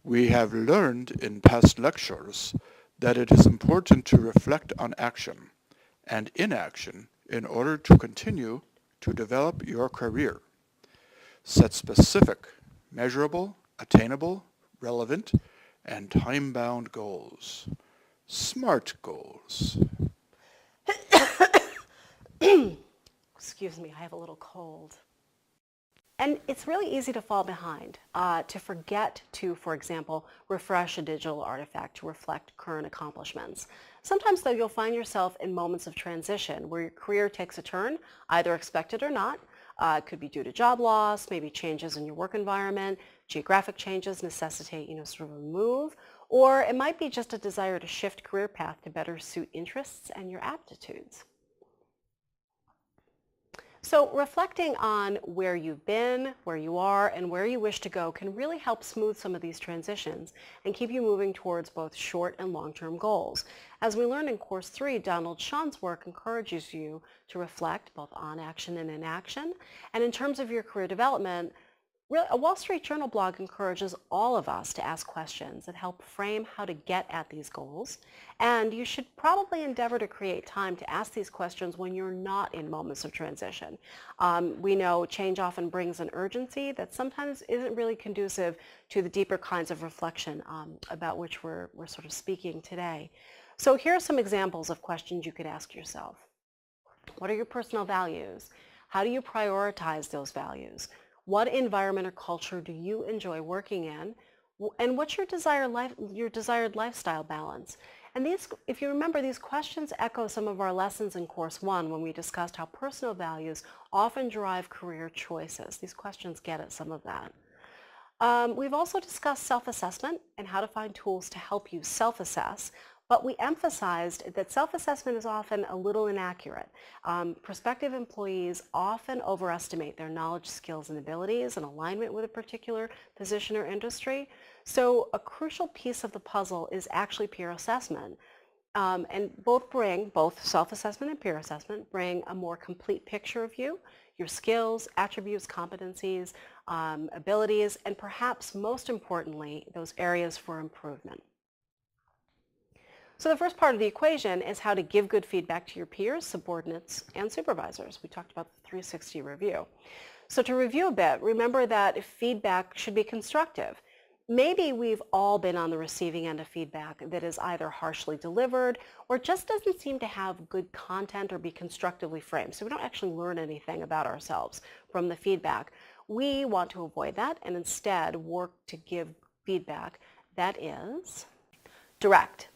We have learned in past lectures that it is important to reflect on action and inaction in order to continue to develop your career. Set specific, measurable, attainable, relevant, and time-bound goals. SMART goals. Excuse me, I have a little cold. And it's really easy to fall behind, to forget to, for example, refresh a digital artifact to reflect current accomplishments. Sometimes, though, you'll find yourself in moments of transition where your career takes a turn, either expected or not. It could be due to job loss, maybe changes in your work environment, geographic changes necessitate, sort of a move, or it might be just a desire to shift career path to better suit interests and your aptitudes. So reflecting on where you've been, where you are, and where you wish to go can really help smooth some of these transitions and keep you moving towards both short and long-term goals. As we learned in Course 3, Donald Shawn's work encourages you to reflect both on action and inaction. And in terms of your career development, really, a Wall Street Journal blog encourages all of us to ask questions that help frame how to get at these goals. And you should probably endeavor to create time to ask these questions when you're not in moments of transition. We know change often brings an urgency that sometimes isn't really conducive to the deeper kinds of reflection about which we're sort of speaking today. So here are some examples of questions you could ask yourself. What are your personal values? How do you prioritize those values? What environment or culture do you enjoy working in? And what's your desired lifestyle balance? And these, if you remember, these questions echo some of our lessons in Course 1 when we discussed how personal values often drive career choices. These questions get at some of that. We've also discussed self-assessment and how to find tools to help you self-assess, but we emphasized that self-assessment is often a little inaccurate. Prospective employees often overestimate their knowledge, skills, and abilities in alignment with a particular position or industry. So a crucial piece of the puzzle is actually peer assessment. And both self-assessment and peer assessment bring a more complete picture of you, your skills, attributes, competencies, abilities, and perhaps most importantly, those areas for improvement. So the first part of the equation is how to give good feedback to your peers, subordinates, and supervisors. We talked about the 360 review. So to review a bit, remember that feedback should be constructive. Maybe we've all been on the receiving end of feedback that is either harshly delivered or just doesn't seem to have good content or be constructively framed. So we don't actually learn anything about ourselves from the feedback. We want to avoid that and instead work to give feedback that is direct.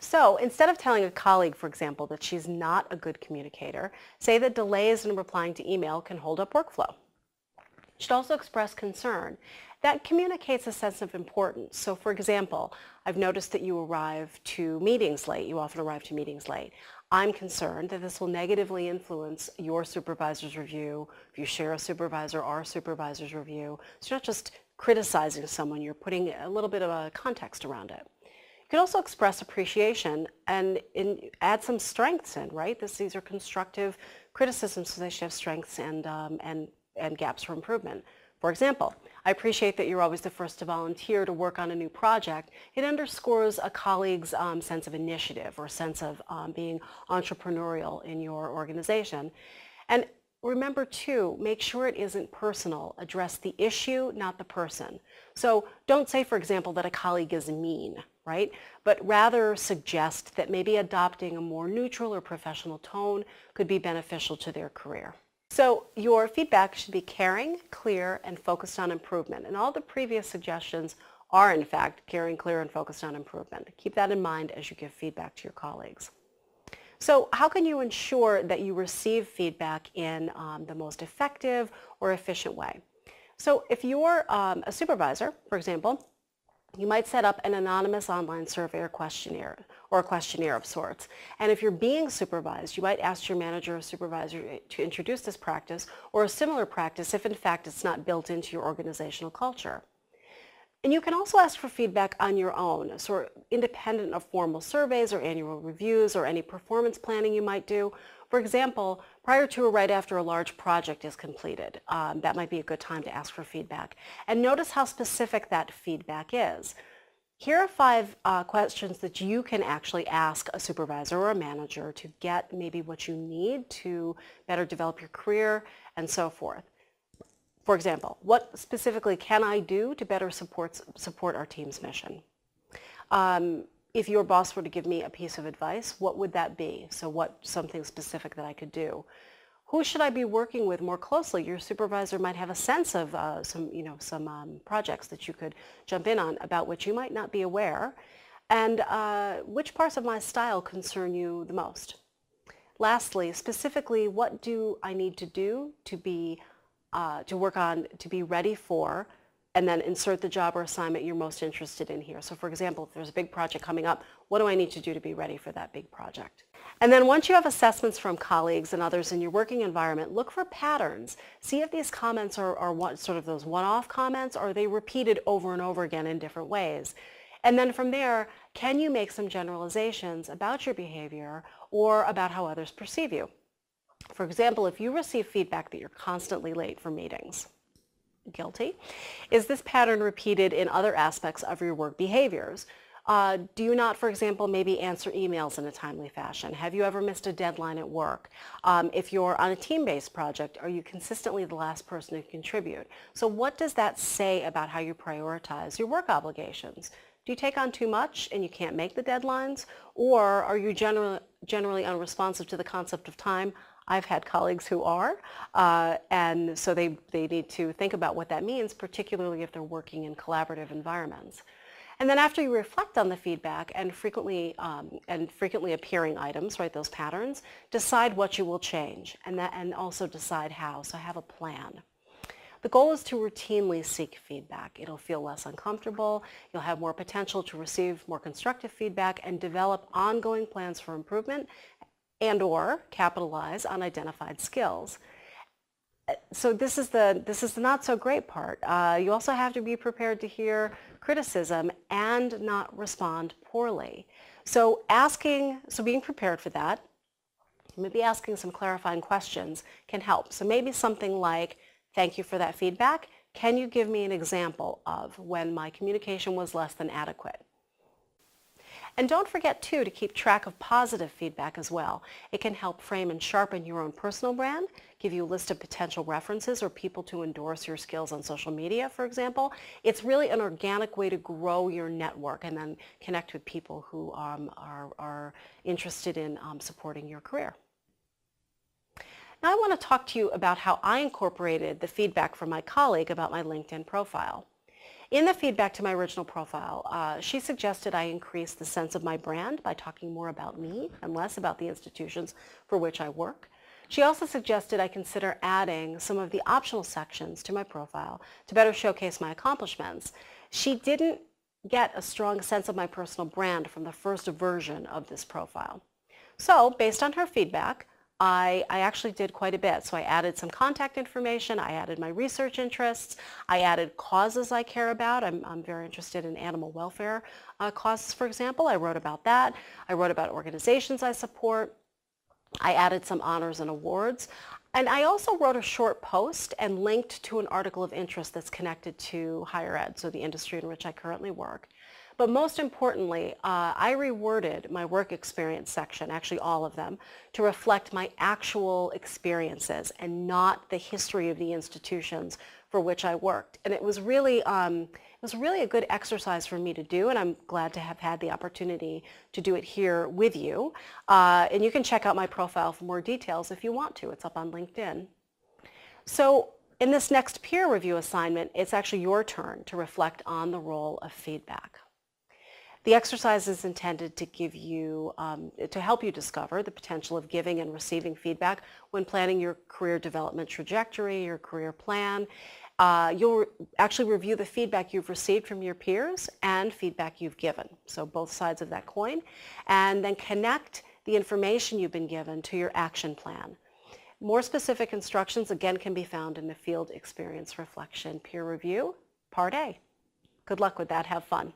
So instead of telling a colleague, for example, that she's not a good communicator, say that delays in replying to email can hold up workflow. You should also express concern. That communicates a sense of importance. So for example, I've noticed that you arrive to meetings late. You often arrive to meetings late. I'm concerned that this will negatively influence your supervisor's review. If you share a supervisor, our supervisor's review. So you're not just criticizing someone, you're putting a little bit of a context around it. You can also express appreciation and add some strengths in, right? These are constructive criticisms, so they should have strengths and gaps for improvement. For example, I appreciate that you're always the first to volunteer to work on a new project. It underscores a colleague's sense of initiative or sense of being entrepreneurial in your organization. And remember too, make sure it isn't personal. Address the issue, not the person. So don't say, for example, that a colleague is mean, right? But rather suggest that maybe adopting a more neutral or professional tone could be beneficial to their career. So your feedback should be caring, clear, and focused on improvement. And all the previous suggestions are, in fact, caring, clear, and focused on improvement. Keep that in mind as you give feedback to your colleagues. So how can you ensure that you receive feedback in the most effective or efficient way? So if you're a supervisor, for example, you might set up an anonymous online survey or a questionnaire of sorts. And if you're being supervised, you might ask your manager or supervisor to introduce this practice or a similar practice if in fact it's not built into your organizational culture. And you can also ask for feedback on your own, sort of independent of formal surveys or annual reviews or any performance planning you might do. For example, prior to or right after a large project is completed, that might be a good time to ask for feedback. And notice how specific that feedback is. Here are 5 questions that you can actually ask a supervisor or a manager to get maybe what you need to better develop your career and so forth. For example, what specifically can I do to better support our team's mission? If your boss were to give me a piece of advice, what would that be? So what's something specific that I could do? Who should I be working with more closely? Your supervisor might have a sense of some projects that you could jump in on about which you might not be aware. And which parts of my style concern you the most? Lastly, specifically, what do I need to do to work on, to be ready for, and then insert the job or assignment you're most interested in here. So for example, if there's a big project coming up, what do I need to do to be ready for that big project? And then once you have assessments from colleagues and others in your working environment, look for patterns. See if these comments are sort of those one-off comments, or are they repeated over and over again in different ways. And then from there, can you make some generalizations about your behavior or about how others perceive you? For example, if you receive feedback that you're constantly late for meetings, guilty. Is this pattern repeated in other aspects of your work behaviors? Do you not, for example, maybe answer emails in a timely fashion? Have you ever missed a deadline at work? If you're on a team-based project, are you consistently the last person to contribute? So what does that say about how you prioritize your work obligations? Do you take on too much and you can't make the deadlines? Or are you generally unresponsive to the concept of time? I've had colleagues who are, and so they need to think about what that means, particularly if they're working in collaborative environments. And then after you reflect on the feedback and frequently appearing items, right, those patterns, decide what you will change, and also decide how. So have a plan. The goal is to routinely seek feedback. It'll feel less uncomfortable. You'll have more potential to receive more constructive feedback and develop ongoing plans for improvement and or capitalize on identified skills. So this is the not so great part. You also have to be prepared to hear criticism and not respond poorly. So being prepared for that, maybe asking some clarifying questions can help. So maybe something like, thank you for that feedback. Can you give me an example of when my communication was less than adequate? And don't forget, too, to keep track of positive feedback as well. It can help frame and sharpen your own personal brand, give you a list of potential references or people to endorse your skills on social media, for example. It's really an organic way to grow your network and then connect with people who are interested in supporting your career. Now I want to talk to you about how I incorporated the feedback from my colleague about my LinkedIn profile. In the feedback to my original profile, she suggested I increase the sense of my brand by talking more about me and less about the institutions for which I work. She also suggested I consider adding some of the optional sections to my profile to better showcase my accomplishments. She didn't get a strong sense of my personal brand from the first version of this profile. So, based on her feedback, I actually did quite a bit. So I added some contact information, I added my research interests, I added causes I care about. I'm very interested in animal welfare causes, for example. I wrote about that. I wrote about organizations I support. I added some honors and awards. And I also wrote a short post and linked to an article of interest that's connected to higher ed, so the industry in which I currently work. But most importantly, I reworded my work experience section, actually all of them, to reflect my actual experiences and not the history of the institutions for which I worked. And it was really a good exercise for me to do, and I'm glad to have had the opportunity to do it here with you. And you can check out my profile for more details if you want to. It's up on LinkedIn. So in this next peer review assignment, it's actually your turn to reflect on the role of feedback. The exercise is intended to help you discover the potential of giving and receiving feedback when planning your career development trajectory, your career plan. You'll actually review the feedback you've received from your peers and feedback you've given, so both sides of that coin, and then connect the information you've been given to your action plan. More specific instructions, again, can be found in the Field Experience Reflection Peer Review, Part A. Good luck with that. Have fun.